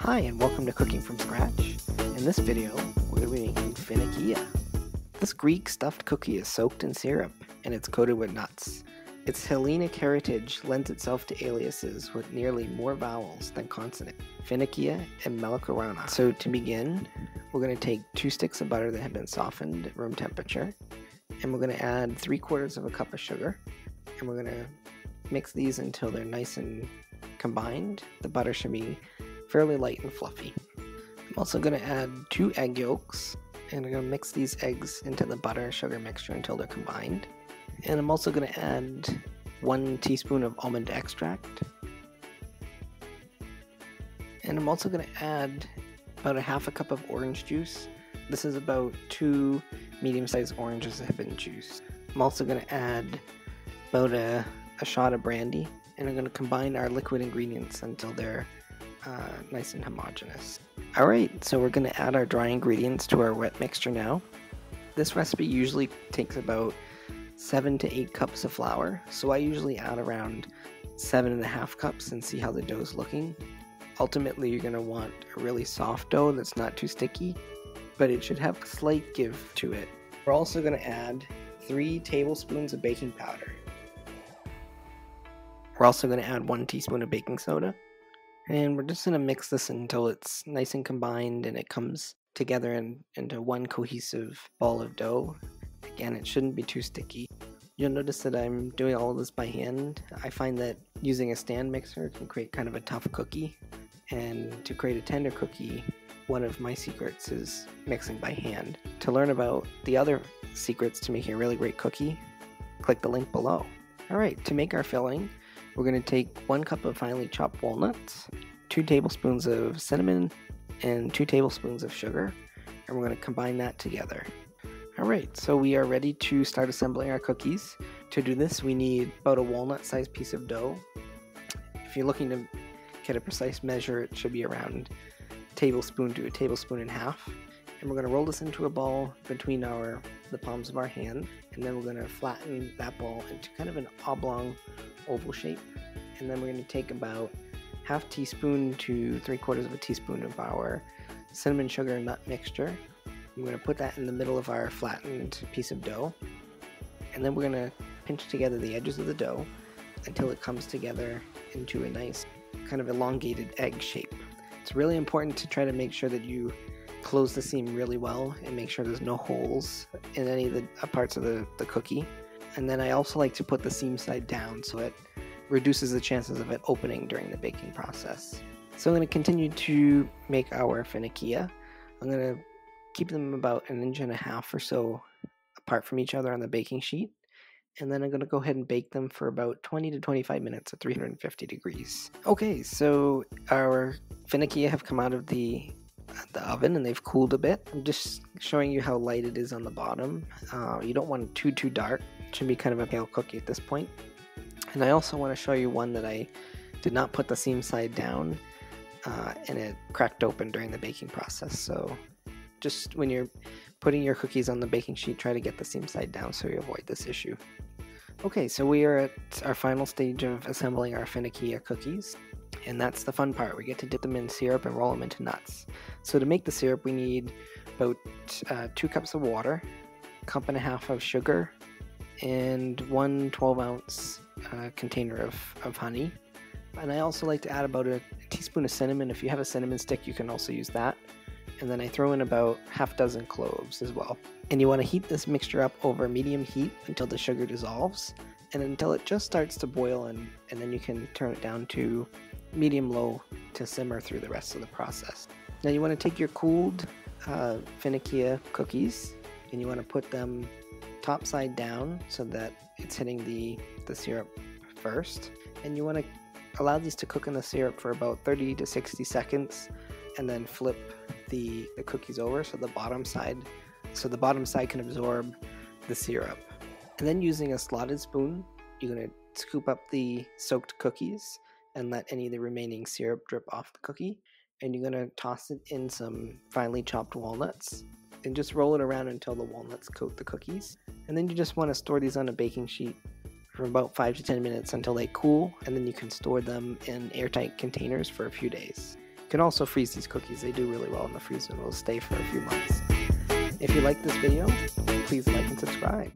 Hi and welcome to Cooking from Scratch. In this video, we're going to be making Finikia. This Greek stuffed cookie is soaked in syrup and it's coated with nuts. Its Hellenic heritage lends itself to aliases with nearly more vowels than consonants, Finikia and Melicorana. So to begin, we're going to take 2 sticks of butter that have been softened at room temperature, and we're going to add 3/4 of a cup of sugar, and we're going to mix these until they're nice and combined. The butter should be fairly light and fluffy. I'm also going to add 2 egg yolks, and I'm going to mix these eggs into the butter sugar mixture until they're combined. And I'm also going to add 1 teaspoon of almond extract. And I'm also going to add about 1/2 cup of orange juice. This is about 2 medium-sized oranges that have been juiced. I'm also going to add about a shot of brandy, and I'm going to combine our liquid ingredients until they're nice and homogeneous. Alright, so we're going to add our dry ingredients to our wet mixture now. This recipe usually takes about 7 to 8 cups of flour, so I usually add around 7.5 cups and see how the dough is looking. Ultimately, you're going to want a really soft dough that's not too sticky, but it should have a slight give to it. We're also going to add 3 tablespoons of baking powder. We're also going to add 1 teaspoon of baking soda. And we're just going to mix this until it's nice and combined and it comes together into one cohesive ball of dough. Again, it shouldn't be too sticky. You'll notice that I'm doing all of this by hand. I find that using a stand mixer can create kind of a tough cookie. And to create a tender cookie, one of my secrets is mixing by hand. To learn about the other secrets to making a really great cookie, click the link below. Alright, to make our filling, we're going to take 1 cup of finely chopped walnuts, 2 tablespoons of cinnamon, and 2 tablespoons of sugar, and we're going to combine that together. Alright, so we are ready to start assembling our cookies. To do this, we need about a walnut-sized piece of dough. If you're looking to get a precise measure, it should be around a tablespoon to a tablespoon and a half. And we're going to roll this into a ball between the palms of our hand, and then we're going to flatten that ball into kind of an oblong oval shape. And then we're going to take about 1/2 teaspoon to 3/4 of a teaspoon of our cinnamon sugar nut mixture. We're going to put that in the middle of our flattened piece of dough, and then we're going to pinch together the edges of the dough until it comes together into a nice kind of elongated egg shape. It's really important to try to make sure that you close the seam really well and make sure there's no holes in any of the parts of the cookie. And then I also like to put the seam side down so it reduces the chances of it opening during the baking process. So I'm going to continue to make our Finikia. I'm going to keep them about 1.5 inches or so apart from each other on the baking sheet. And then I'm going to go ahead and bake them for about 20 to 25 minutes at 350 degrees. Okay, so our Finikia have come out of the oven and they've cooled a bit. I'm just showing you how light it is on the bottom. You don't want it too dark. It should be kind of a pale cookie at this point. And I also want to show you one that I did not put the seam side down and it cracked open during the baking process. So just when you're putting your cookies on the baking sheet, try to get the seam side down so you avoid this issue. Okay, so we are at our final stage of assembling our Finikia cookies, and that's the fun part. We get to dip them in syrup and roll them into nuts. So to make the syrup, we need about 2 cups of water, 1.5 cups of sugar, and 1 12-ounce container of honey. And I also like to add about a teaspoon of cinnamon. If you have a cinnamon stick, you can also use that. And then I throw in about 6 cloves as well. And you want to heat this mixture up over medium heat until the sugar dissolves and until it just starts to boil, and then you can turn it down to medium-low to simmer through the rest of the process. Now you want to take your cooled Finikia cookies and you want to put them top side down so that it's hitting the syrup first. And you want to allow these to cook in the syrup for about 30 to 60 seconds and then flip the cookies over so the bottom side can absorb the syrup. And then using a slotted spoon, you're going to scoop up the soaked cookies and let any of the remaining syrup drip off the cookie. And you're going to toss it in some finely chopped walnuts and just roll it around until the walnuts coat the cookies. And then you just want to store these on a baking sheet for about 5 to 10 minutes until they cool, and then you can store them in airtight containers for a few days. can also freeze these cookies. They do really well in the freezer. They'll stay for a few months. If you like this video, please like and subscribe.